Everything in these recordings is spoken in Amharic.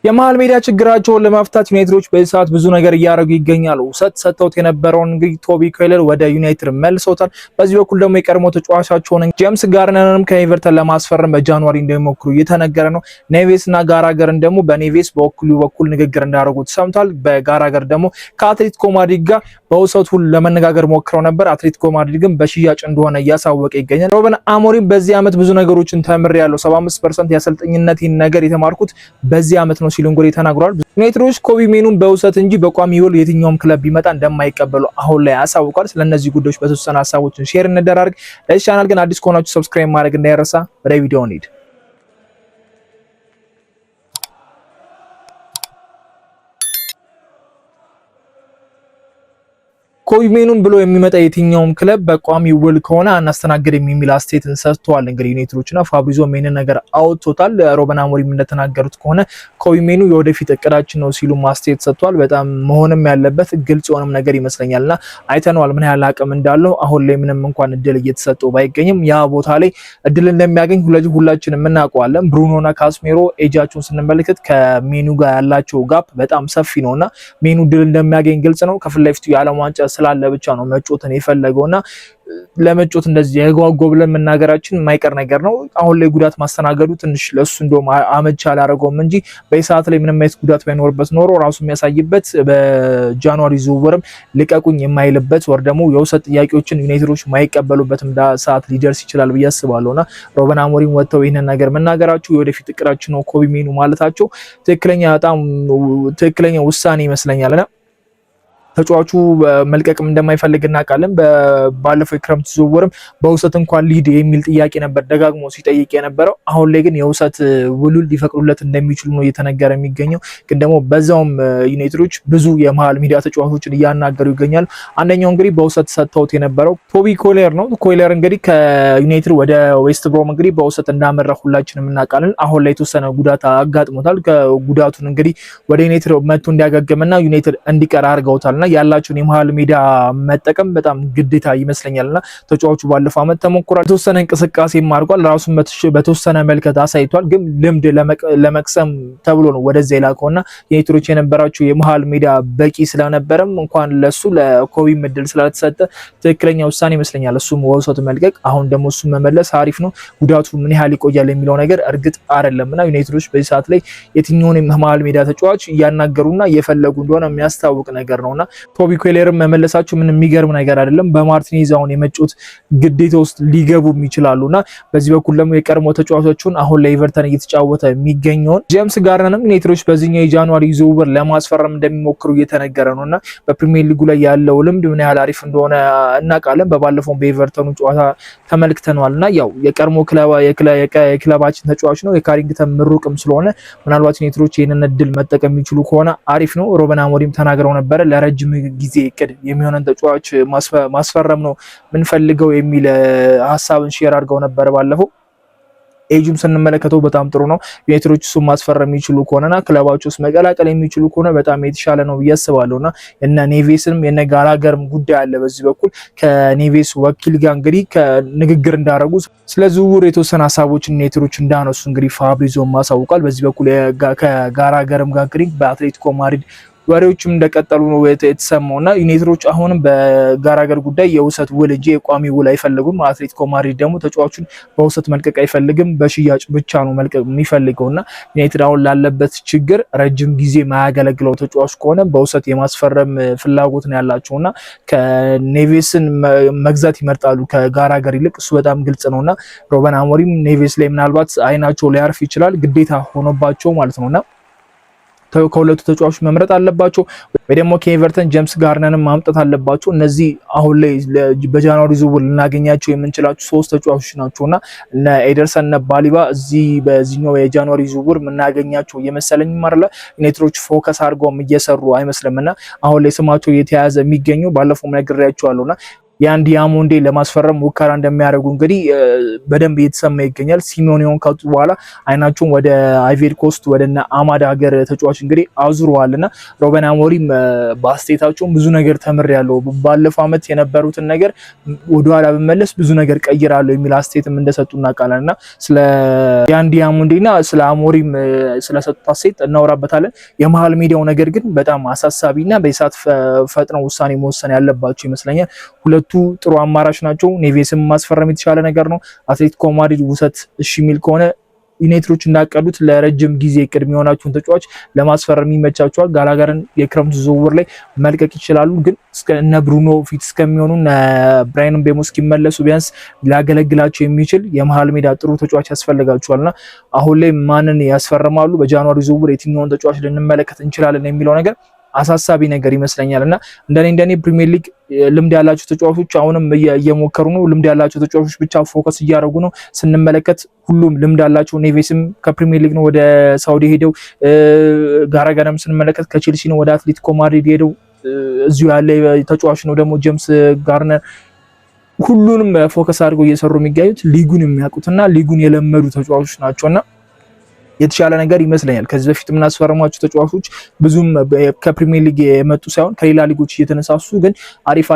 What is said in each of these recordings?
የመሃል ሜዳ ችግራቸውን ለማፍታት ዩናይትዶች በሰዓት ብዙ ነገር እያደረጉ ይገኛሉ። ሰጥተውት የነበረውን እንግዲህ ቶቢ ኮይለር ወደ ዩናይትድ መልሰውታል። በዚህ በኩል ደግሞ የቀድሞ ተጫዋቻቸውን ጄምስ ጋርነርንም ከኤቨርተን ለማስፈረም በጃንዋሪ እንደሚሞክሩ እየተነገረ ነው። ኔቬስና ጋራገርን ደግሞ በኔቬስ በኩል ንግግር እንዳደረጉት ሰምቷል። በጋራገር ደግሞ ከአትሌቲኮ ማድሪድ ጋር በውሰቱ ለመነጋገር ሞክረው ነበር። አትሌቲኮ ማድሪድ ግን በሽያጭ እንደሆነ እያሳወቀ ይገኛል። ሮበን አሞሪም በዚህ ዓመት ብዙ ነገሮችን ተምሬያለሁ፣ 75% ያሰልጠኝነትን ነገር የተማርኩት በዚህ ዓመት ነው ሲሉ እንግዲህ ተናግሯል። ዩናይትዶች ኮቢ ሜኑን በውሰት እንጂ በቋሚ ውል የትኛውም ክለብ ቢመጣ እንደማይቀበሉ አሁን ላይ አሳውቋል። ስለነዚህ ጉዳዮች በተወሰነ ሀሳቦችን ሼር እንደራርግ። ለዚህ ቻናል ግን አዲስ ከሆናችሁ ሰብስክራይብ ማድረግ እንዳይረሳ። ወደ ቪዲዮ እንሂድ። ኮቢ ሜኑን ብሎ የሚመጣ የትኛውም ክለብ በቋሚ ውል ከሆነ አናስተናግድም የሚል አስተያየትን ሰጥቷል። እንግዲህ ዩናይትዶችና ፋብሪዞ ሜንን ነገር አውጥቶታል። ሮበን አሞሪም እንደተናገሩት ከሆነ ኮቢ ሜኑ የወደፊት እቅዳችን ነው ሲሉ አስተያየት ሰጥቷል። በጣም መሆንም ያለበት ግልጽ የሆነም ነገር ይመስለኛልና አይተነዋል ምን ያህል አቅም እንዳለው። አሁን ላይ ምንም እንኳን እድል እየተሰጠው ባይገኝም ያ ቦታ ላይ እድል እንደሚያገኝ ሁላችንም እናውቀዋለን። ብሩኖና ካስሜሮ ኤጃቸውን ስንመለከት ከሜኑ ጋር ያላቸው ጋፕ በጣም ሰፊ ነውና ሜኑ እድል እንደሚያገኝ ግልጽ ነው። ከፊት ለፊቱ የዓለም ዋንጫ ስላለ ብቻ ነው መጮትን የፈለገውና ለመጮት እንደዚህ የጓጓ ብለን መናገራችን የማይቀር ነገር ነው። አሁን ላይ ጉዳት ማስተናገዱ ትንሽ ለሱ እንደውም አመቻ አላደረገውም እንጂ በሰዓት ላይ ምንም አይነት ጉዳት ባይኖርበት ኖሮ ራሱ የሚያሳይበት በጃንዋሪ ዝውውርም ልቀቁኝ የማይልበት ወር ደግሞ የውሰት ጥያቄዎችን ዩናይትዶች የማይቀበሉበትም ሰዓት ሊደርስ ይችላል ብዬ አስባለሁና ሮበን አሞሪም ወጥተው ይሄንን ነገር መናገራቸው የወደፊት እቅዳችን ነው ኮቢ ሜኑ ማለታቸው በጣም ትክክለኛ ውሳኔ ይመስለኛልና ተጫዋቹ መልቀቅም እንደማይፈልግ እናውቃለን። ባለፈው የክረምት ዝውውርም በውሰት እንኳን ሊድ የሚል ጥያቄ ነበር ደጋግሞ ሲጠይቅ የነበረው። አሁን ላይ ግን የውሰት ውሉን ሊፈቅዱለት እንደሚችሉ ነው እየተነገረ የሚገኘው። ግን ደግሞ በዛውም ዩናይትዶች ብዙ የመሃል ሜዳ ተጫዋቾችን እያናገሩ ይገኛሉ። አንደኛው እንግዲህ በውሰት ሰጥተውት የነበረው ቶቢ ኮይለር ነው። ኮይለር እንግዲህ ከዩናይትድ ወደ ዌስት ብሮም እንግዲህ በውሰት እንዳመራ ሁላችንም እናውቃለን። አሁን ላይ የተወሰነ ጉዳት አጋጥሞታል። ከጉዳቱን እንግዲህ ወደ ዩናይትድ መጥቶ እንዲያገግምና ዩናይትድ እንዲቀር አድርገውታል። ያላቸውን የመሃል ሜዳ መጠቀም በጣም ግዴታ ይመስለኛልና ተጫዋቹ ባለፈው ዓመት ተሞክሯል። የተወሰነ እንቅስቃሴ አድርጓል። ራሱን በተወሰነ መልከት አሳይቷል። ግን ልምድ ለመቅሰም ተብሎ ነው ወደዛ የላከውና ዩናይትዶች የነበራቸው የመሃል ሜዳ በቂ ስለነበረም እንኳን ለሱ ለኮቢ ምድል ስላልተሰጠ ትክክለኛ ውሳኔ ይመስለኛል እሱም ወሰት መልቀቅ። አሁን ደግሞ እሱ መመለስ አሪፍ ነው። ጉዳቱ ምን ያህል ይቆያል የሚለው ነገር እርግጥ አይደለምና ዩናይትዶች በዚህ ሰዓት ላይ የትኛውን የመሃል ሜዳ ተጫዋች እያናገሩና እየፈለጉ እንደሆነ የሚያስታውቅ ነገር ነውና ቶቢ ኮይለርም መመለሳቸው ምንም የሚገርም ነገር አይደለም። በማርቲኔዝ አሁን የመጮት ግዴታ ውስጥ ሊገቡም ይችላሉና በዚህ በኩል ደግሞ የቀድሞ ተጫዋቾቹን አሁን ላይ ኤቨርተን እየተጫወተ የሚገኘውን ጄምስ ጋርነርም ዩናይትዶች በዚህኛው የጃንዋሪ ዝውውር ለማስፈረም እንደሚሞክሩ እየተነገረ ነውና በፕሪሚየር ሊጉ ላይ ያለው ልምድ ምን ያህል አሪፍ እንደሆነ እናውቃለን። በባለፈው በኤቨርተኑ ጨዋታ ተመልክተናልና ያው የቀድሞ የክለባችን ተጫዋች ነው። የካሪንግተን ምሩቅም ስለሆነ ምናልባት ዩናይትዶች ይህንን እድል መጠቀም የሚችሉ ከሆነ አሪፍ ነው። ሮበን አሞሪም ተናግረው ነበረ ለረጅም ጊዜ እቅድ የሚሆነን ተጫዋች ማስፈረም ነው ምንፈልገው የሚል ሀሳብን ሼር አድርገው ነበር ባለፈው። ኤጁም ስንመለከተው በጣም ጥሩ ነው። ዩናይትዶች እሱን ማስፈረም የሚችሉ ከሆነና ክለባቸው ውስጥ መቀላቀል የሚችሉ ከሆነ በጣም የተሻለ ነው ብዬ አስባለሁና የነ ኔቬስንም የነ ጋራገርም ጉዳይ አለ። በዚህ በኩል ከኔቬስ ወኪል ጋር እንግዲህ ከንግግር እንዳደረጉ ስለ ዝውውር የተወሰነ ሀሳቦችን ዩናይትዶች እንዳነሱ እንግዲህ ፋብሪዞ ማሳውቃል። በዚህ በኩል ከጋራገርም ጋር እንግዲህ በአትሌቲኮ ማድሪድ ወሬዎችም እንደቀጠሉ ነው የተሰማውና ዩናይትዶች አሁንም በጋራገር ጉዳይ የውሰት ውል እንጂ የቋሚ ውል አይፈልጉም። አትሌቲኮ ማድሪድ ደግሞ ተጫዋቹን በውሰት መልቀቅ አይፈልግም፣ በሽያጭ ብቻ ነው መልቀቅ የሚፈልገውና ዩናይትድ አሁን ላለበት ችግር ረጅም ጊዜ ማያገለግለው ተጫዋች ከሆነ በውሰት የማስፈረም ፍላጎት ነው ያላቸውና ከኔቬስን መግዛት ይመርጣሉ ከጋራገር ይልቅ። እሱ በጣም ግልጽ ነውና ሮበን አሞሪም ኔቬስ ላይ ምናልባት አይናቸው ሊያርፍ ይችላል፣ ግዴታ ሆኖባቸው ማለት ነውና ከሁለቱ ተጫዋቾች መምረጥ አለባቸው ወይ ደግሞ ከኤቨርተን ጄምስ ጋርነርን ማምጣት አለባቸው። እነዚህ አሁን ላይ በጃንዋሪ ዝውውር ልናገኛቸው የምንችላቸው ሶስት ተጫዋቾች ናቸውና እነ ኤደርሰን እና ባሊባ በዚህኛው የጃንዋሪ ዝውውር የምናገኛቸው የመሰለኝ ማርለ ዩናይትዶች ፎከስ አድርገውም እየሰሩ አይመስልምና አሁን ላይ ስማቸው የተያዘ የሚገኘው ባለፈው ነግሬያቸዋለሁና ያን ዲያሞንዴ ለማስፈረም ሙከራ እንደሚያደርጉ እንግዲህ በደንብ እየተሰማ ይገኛል። ሲሞኔውን ከወጡ በኋላ አይናቸውን ወደ አይቬሪ ኮስት ወደና አማድ ሀገር ተጫዋች እንግዲህ አዙረዋልና ሩበን አሞሪም በአስተያየታቸው ብዙ ነገር ተምሬያለሁ፣ ባለፈው ዓመት የነበሩትን ነገር ወደኋላ ብመለስ ብዙ ነገር ቀይራለሁ የሚል አስተያየትም እንደሰጡ እናውቃለንና ስለ ያን ዲያሞንዴና ስለ አሞሪም ስለሰጡት አስተያየት እናወራበታለን። የመሃል ሜዳው ነገር ግን በጣም አሳሳቢና በሰዓት ፈጥነው ውሳኔ መወሰን ያለባቸው ይመስለኛል። ሁለቱ ጥሩ አማራጭ ናቸው። ኔቬስም ማስፈረም የተሻለ ነገር ነው። አትሌቲኮ ማድሪድ ውሰት እሺ የሚል ከሆነ ዩናይትዶች እንዳቀዱት ለረጅም ጊዜ ቅድም የሆናቸውን ተጫዋች ለማስፈረም ይመቻቸዋል። ጋላገርን የክረምት ዝውውር ላይ መልቀቅ ይችላሉ። ግን እነ ብሩኖ ፊት እስከሚሆኑ ብራያን ምቤሞ እስኪመለሱ ቢያንስ ሊያገለግላቸው የሚችል የመሃል ሜዳ ጥሩ ተጫዋች ያስፈልጋቸዋልና አሁን ላይ ማንን ያስፈርማሉ፣ በጃንዋሪ ዝውውር የትኛውን ተጫዋች ልንመለከት እንችላለን የሚለው ነገር አሳሳቢ ነገር ይመስለኛልና እንደኔ ፕሪሚየር ሊግ ልምድ ያላቸው ተጫዋቾች አሁንም እየሞከሩ ነው። ልምድ ያላቸው ተጫዋቾች ብቻ ፎከስ እያደረጉ ነው ስንመለከት፣ ሁሉም ልምድ ያላቸው ኔቬስም ከፕሪሚየር ሊግ ነው ወደ ሳውዲ ሄደው፣ ጋራጋንም ስንመለከት ከቼልሲ ነው ወደ አትሌቲኮ ማድሪድ ሄደው እዚሁ ያለ ተጫዋች ነው ደግሞ ጄምስ ጋርነር። ሁሉንም ፎከስ አድርገው እየሰሩ የሚገኙት ሊጉን የሚያውቁትና ሊጉን የለመዱ ተጫዋቾች ናቸውና የተሻለ ነገር ይመስለኛል። ከዚህ በፊት የምናስፈርሟቸው ተጫዋቾች ብዙም ከፕሪሚየር ሊግ የመጡ ሳይሆን ከሌላ ሊጎች እየተነሳሱ ግን አሪፍ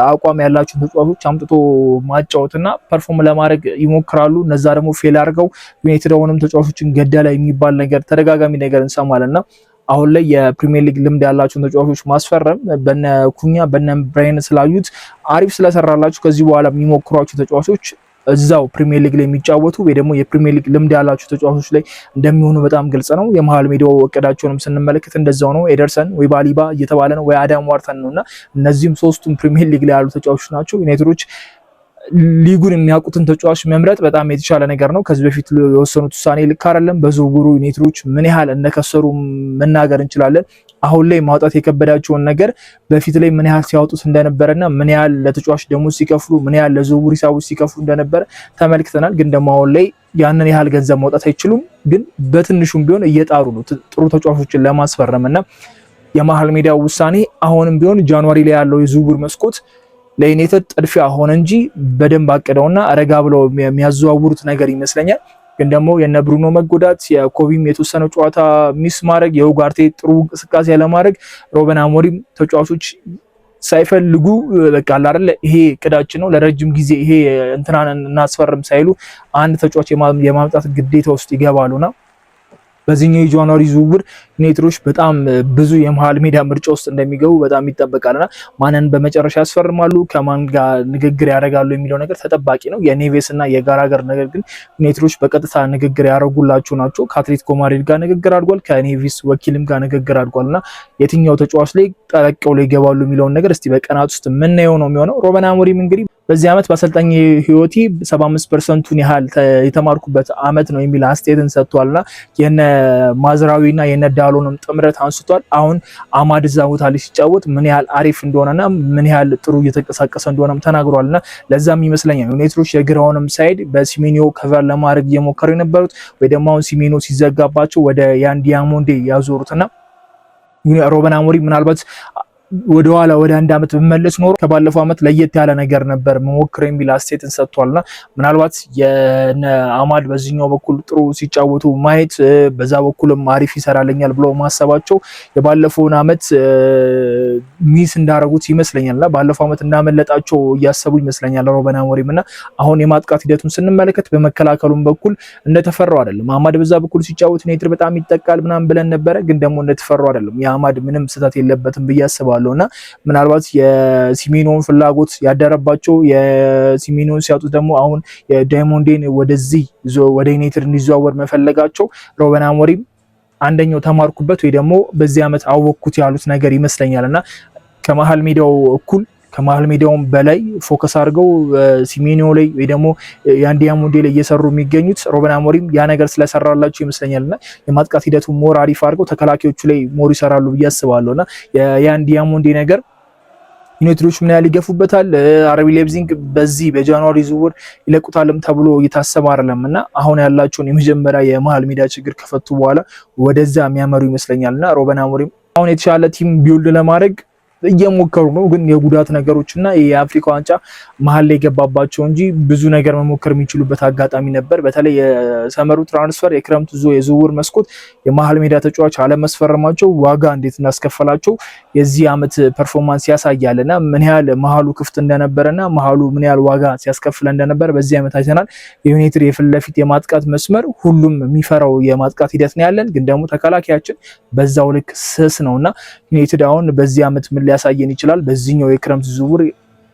አቋም ያላቸው ተጫዋቾች አምጥቶ ማጫወትና ፐርፎርም ለማድረግ ይሞክራሉ። እነዛ ደግሞ ፌል አድርገው ዩናይትድ አሁንም ተጫዋቾችን ገደለ የሚባል ነገር ተደጋጋሚ ነገር እንሰማለንና አሁን ላይ የፕሪሚየር ሊግ ልምድ ያላቸውን ተጫዋቾች ማስፈረም በነ ኩኛ በነ ብራይን ስላዩት አሪፍ ስለሰራላችሁ ከዚህ በኋላ የሚሞክሯቸው ተጫዋቾች እዛው ፕሪሚየር ሊግ ላይ የሚጫወቱ ወይ ደግሞ የፕሪሚየር ሊግ ልምድ ያላቸው ተጫዋቾች ላይ እንደሚሆኑ በጣም ግልጽ ነው። የመሃል ሜዳው እቅዳቸውንም ስንመለከት እንደዛው ነው። ኤደርሰን ወይ ባሊባ እየተባለ ነው ወይ አዳም ዋርተን ነውና እነዚህም ሶስቱም ፕሪሚየር ሊግ ላይ ያሉ ተጫዋቾች ናቸው። ዩናይትዶች ሊጉን የሚያውቁትን ተጫዋች መምረጥ በጣም የተሻለ ነገር ነው። ከዚህ በፊት የወሰኑት ውሳኔ ልክ አይደለም። በዝውውሩ ዩናይትዶች ምን ያህል እንደከሰሩ መናገር እንችላለን። አሁን ላይ ማውጣት የከበዳቸውን ነገር በፊት ላይ ምን ያህል ሲያወጡት እንደነበረና ምን ያህል ለተጫዋች ደሞዝ ሲከፍሉ ምን ያህል ለዝውውር ሂሳቦች ሲከፍሉ እንደነበረ ተመልክተናል። ግን ደግሞ አሁን ላይ ያንን ያህል ገንዘብ ማውጣት አይችሉም። ግን በትንሹም ቢሆን እየጣሩ ነው ጥሩ ተጫዋቾችን ለማስፈረምና የመሃል ሜዳው ውሳኔ አሁንም ቢሆን ጃንዋሪ ላይ ያለው የዝውውር መስኮት ለዩናይትድ ጥድፊያ ሆነ እንጂ በደንብ አቅደውና ረጋ ብለው የሚያዘዋውሩት ነገር ይመስለኛል። ግን ደግሞ የነ ብሩኖ መጎዳት የኮቢም የተወሰነው ጨዋታ ሚስ ማድረግ የኡጋርቴ ጥሩ እንቅስቃሴ ያለማድረግ ሩበን አሞሪም ተጫዋቾች ሳይፈልጉ በቃ አይደለ ይሄ እቅዳችን ነው ለረጅም ጊዜ ይሄ እንትናን እናስፈርም ሳይሉ አንድ ተጫዋች የማምጣት ግዴታ ውስጥ ይገባሉና በዚህኛው የጃንዋሪ ዝውውር ዩናይትዶች በጣም ብዙ የመሃል ሜዳ ምርጫ ውስጥ እንደሚገቡ በጣም ይጠበቃልና ማንን በመጨረሻ ያስፈርማሉ ከማን ጋር ንግግር ያደርጋሉ የሚለው ነገር ተጠባቂ ነው። የኔቬስ እና የጋራገር ነገር ግን ዩናይትዶች በቀጥታ ንግግር ያደርጉላቸው ናቸው። ከአትሌቲኮ ማድሪድ ጋር ንግግር አድርጓል፣ ከኔቬስ ወኪልም ጋር ንግግር አድርጓልና የትኛው ተጫዋች ላይ ጠለቀው ላይ ይገባሉ የሚለውን ነገር እስቲ በቀናት ውስጥ የምናየው ነው የሚሆነው። ሩበን አሞሪም እንግዲህ በዚህ ዓመት በአሰልጣኝ ህይወቴ 75%ን ያህል የተማርኩበት ዓመት ነው የሚል አስተያየትን ሰጥቷልና የነ ማዝራዊና የነ ዳሎንም ጥምረት አንስቷል። አሁን አማድ እዛ ቦታ ላይ ሲጫወት ምን ያህል አሪፍ እንደሆነና ምን ያህል ጥሩ እየተንቀሳቀሰ እንደሆነም ተናግሯልና ለዛም ይመስለኛል ዩናይትዶች የግራውንም ሳይድ በሲሜኒዮ ከቨር ለማድረግ እየሞከሩ የነበሩት ወይ ደግሞ አሁን ሲሜኒዮ ሲዘጋባቸው ወደ ያን ዲያሞንዴ ያዞሩትና ሩበን አሞሪም ምናልባት ወደ ኋላ ወደ አንድ ዓመት በመለስ ኖሮ ከባለፈው ዓመት ለየት ያለ ነገር ነበር መሞክረው የሚል አስተያየትን ሰጥቷልና ምናልባት የነ አማድ በዚህኛው በኩል ጥሩ ሲጫወቱ ማየት በዛ በኩልም አሪፍ ይሰራልኛል ብሎ ማሰባቸው የባለፈውን ዓመት ሚስ እንዳረጉት ይመስለኛልና ባለፈው ዓመት እንዳመለጣቸው እያሰቡ ይመስለኛል ሩበን አሞሪምና አሁን የማጥቃት ሂደቱን ስንመለከት በመከላከሉም በኩል እንደተፈራው አይደለም። አማድ በዛ በኩል ሲጫወት ዩናይትድ በጣም ይጠቃል ምናምን ብለን ነበረ፣ ግን ደግሞ እንደተፈራው አይደለም። የአማድ ምንም ስህተት የለበትም ብዬ አስባለሁ እና ምናልባት የሲሜኒዮን ፍላጎት ያደረባቸው የሲሜኒዮን ሲያጡት ደግሞ አሁን የዳይሞንዴን ወደዚህ ወደ ዩናይትድ እንዲዘዋወር መፈለጋቸው ሩበን አሞሪም አንደኛው ተማርኩበት ወይ ደግሞ በዚህ ዓመት አወቅኩት ያሉት ነገር ይመስለኛልና ከመሃል ሜዳው እኩል ከመሃል ሜዳውም በላይ ፎከስ አድርገው ሲሜኒዮ ላይ ወይ ደግሞ ያን ዲያሞንዴ ላይ እየሰሩ የሚገኙት ሩበን አሞሪም ያ ነገር ስለሰራላቸው ይመስለኛልና የማጥቃት ሂደቱ ሞር አሪፍ አድርገው ተከላካዮቹ ላይ ሞር ይሰራሉ ብዬ አስባለሁና ያን ዲያሞንዴ ነገር ዩናይትዶች ምን ያህል ይገፉበታል። አርቢ ሌፕዚግ በዚህ በጃንዋሪ ዝውውር ይለቁታልም ተብሎ እየታሰበ አይደለምና አሁን ያላቸውን የመጀመሪያ የመሃል ሜዳ ችግር ከፈቱ በኋላ ወደዛ የሚያመሩ ይመስለኛልና ሩበን አሞሪም አሁን የተሻለ ቲም ቢውልድ ለማድረግ እየሞከሩ ነው፣ ግን የጉዳት ነገሮችና የአፍሪካ ዋንጫ መሀል ላይ የገባባቸው እንጂ ብዙ ነገር መሞከር የሚችሉበት አጋጣሚ ነበር። በተለይ የሰመሩ ትራንስፈር የክረምቱ የዝውውር መስኮት የመሀል ሜዳ ተጫዋች አለመስፈረማቸው ዋጋ እንዴት እንዳስከፈላቸው የዚህ ዓመት ፐርፎርማንስ ያሳያልና ምን ያህል መሀሉ ክፍት እንደነበረና መሀሉ ምን ያህል ዋጋ ሲያስከፍለ እንደነበር በዚህ ዓመት አይተናል። የዩናይትድ የፊት ለፊት የማጥቃት መስመር ሁሉም የሚፈራው የማጥቃት ሂደት ነው ያለን፣ ግን ደግሞ ተከላካያችን በዛው ልክ ስስ ነውና ዩናይትድ አሁን በዚህ ዓመት ምን ሊያሳየን ይችላል? በዚህኛው የክረምት ዝውውር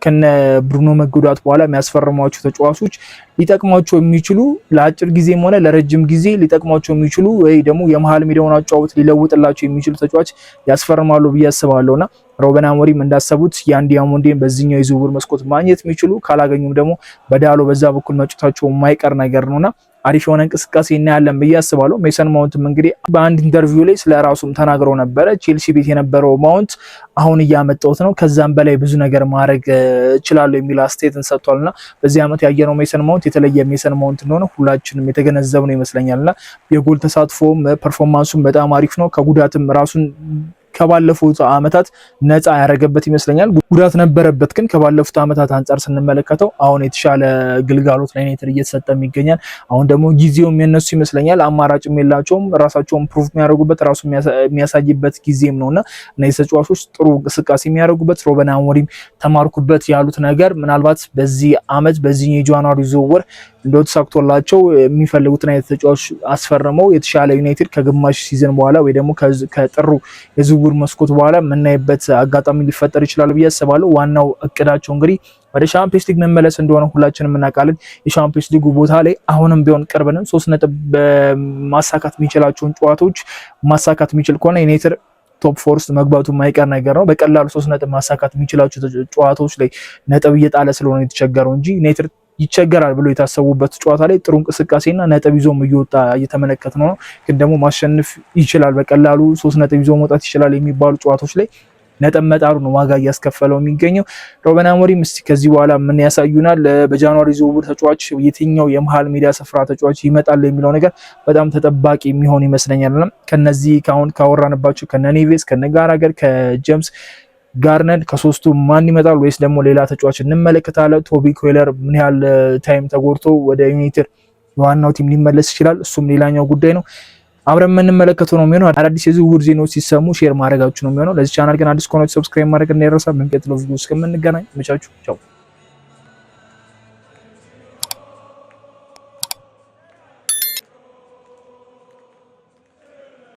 ከነ ብሩኖ መጎዳት በኋላ የሚያስፈርሟቸው ተጫዋቾች ሊጠቅሟቸው የሚችሉ ለአጭር ጊዜም ሆነ ለረጅም ጊዜ ሊጠቅሟቸው የሚችሉ ወይ ደግሞ የመሃል ሜዳውን አጫውት ሊለውጥላቸው የሚችሉ ተጫዋች ያስፈርማሉ ብዬ አስባለሁና ሩበን አሞሪም እንዳሰቡት ያን ዲያሞንዴን በዚህኛው የዝውውር መስኮት ማግኘት የሚችሉ ካላገኙም ደግሞ በዳሎ በዛ በኩል መጫወታቸው የማይቀር ነገር ነውና አሪፍ የሆነ እንቅስቃሴ እናያለን ብዬ አስባለሁ። ሜሰን ማውንትም እንግዲህ በአንድ ኢንተርቪው ላይ ስለራሱም ተናግሮ ነበረ። ቼልሲ ቤት የነበረው ማውንት አሁን እያመጣሁት ነው፣ ከዛም በላይ ብዙ ነገር ማድረግ እችላለሁ የሚል አስተያየትን ሰጥቷልና በዚህ ዓመት ያየነው ሜሰን ማውንት የተለየ ሜሰን ማውንት እንደሆነ ሁላችንም የተገነዘብነው ይመስለኛልና የጎል ተሳትፎም ፐርፎርማንሱም በጣም አሪፍ ነው። ከጉዳትም ራሱን ከባለፉት አመታት ነፃ ያደረገበት ይመስለኛል። ጉዳት ነበረበት፣ ግን ከባለፉት አመታት አንጻር ስንመለከተው አሁን የተሻለ ግልጋሎት ለዩናይትድ እየተሰጠ ይገኛል። አሁን ደግሞ ጊዜውም የነሱ ይመስለኛል። አማራጭም የላቸውም፣ ራሳቸውን ፕሩቭ የሚያደርጉበት ራሱ የሚያሳይበት ጊዜም ነውና እነዚህ ተጫዋቾች ጥሩ እንቅስቃሴ የሚያደርጉበት ሩበን አሞሪም ተማርኩበት ያሉት ነገር ምናልባት በዚህ አመት በዚህ የጃንዋሪ ዝውውር እንደው ተሳክቶላቸው የሚፈልጉትን አይነት ተጫዋች አስፈርመው የተሻለ ዩናይትድ ከግማሽ ሲዝን በኋላ ወይ ደግሞ ከጥሩ የዝውውር መስኮት በኋላ የምናይበት አጋጣሚ ሊፈጠር ይችላል ብዬ አስባለሁ። ዋናው እቅዳቸው እንግዲህ ወደ ሻምፒዮንስ ሊግ መመለስ እንደሆነ ሁላችንም እናውቃለን። የሻምፒዮንስ ሊጉ ቦታ ላይ አሁንም ቢሆን ቅርብ ነን። 3 ነጥብ ማሳካት የሚችላቸውን ጨዋታዎች ማሳካት የሚችል ከሆነ ዩናይትድ ቶፕ 4 ውስጥ መግባቱ የማይቀር ነገር ነው። በቀላሉ 3 ነጥብ ማሳካት የሚችላቸው ጨዋታዎች ላይ ነጥብ እየጣለ ስለሆነ የተቸገረው እንጂ ዩናይትድ ይቸገራል ብሎ የታሰቡበት ጨዋታ ላይ ጥሩ እንቅስቃሴና ነጥብ ይዞም እየወጣ እየተመለከት ነው። ግን ደግሞ ማሸነፍ ይችላል፣ በቀላሉ 3 ነጥብ ይዞ መውጣት ይችላል የሚባሉ ጨዋታዎች ላይ ነጥብ መጣሉ ነው ዋጋ እያስከፈለው የሚገኘው። ሩበን አሞሪም እስቲ ከዚህ በኋላ ምን ያሳዩናል? በጃንዋሪ ዝውውር ተጫዋች የትኛው የመሃል ሜዳ ስፍራ ተጫዋች ይመጣል የሚለው ነገር በጣም ተጠባቂ የሚሆን ይመስለኛልና ከነዚህ ካሁን ካወራንባቸው ከነ ኔቬስ ከነ ጋራገር ከጄምስ ጋርነር ከሶስቱ ማን ይመጣል? ወይስ ደግሞ ሌላ ተጫዋች እንመለከታለን? ቶቢ ኮይለር ምን ያህል ታይም ተጎድቶ ወደ ዩናይትድ ዋናው ቲም ሊመለስ ይችላል? እሱም ሌላኛው ጉዳይ ነው። አብረን የምንመለከተው ነው የሚሆነው። አዳዲስ የዝውውር ዜናዎች ሲሰሙ ሼር ማድረጋችሁ ነው የሚሆነው። ለዚህ ቻናል ግን አዲስ ከሆናችሁ ሰብስክራይብ ማድረግ እንዳይረሳ። በሚቀጥለው ቪዲዮ እስከምንገናኝ መቻችሁ ቻው።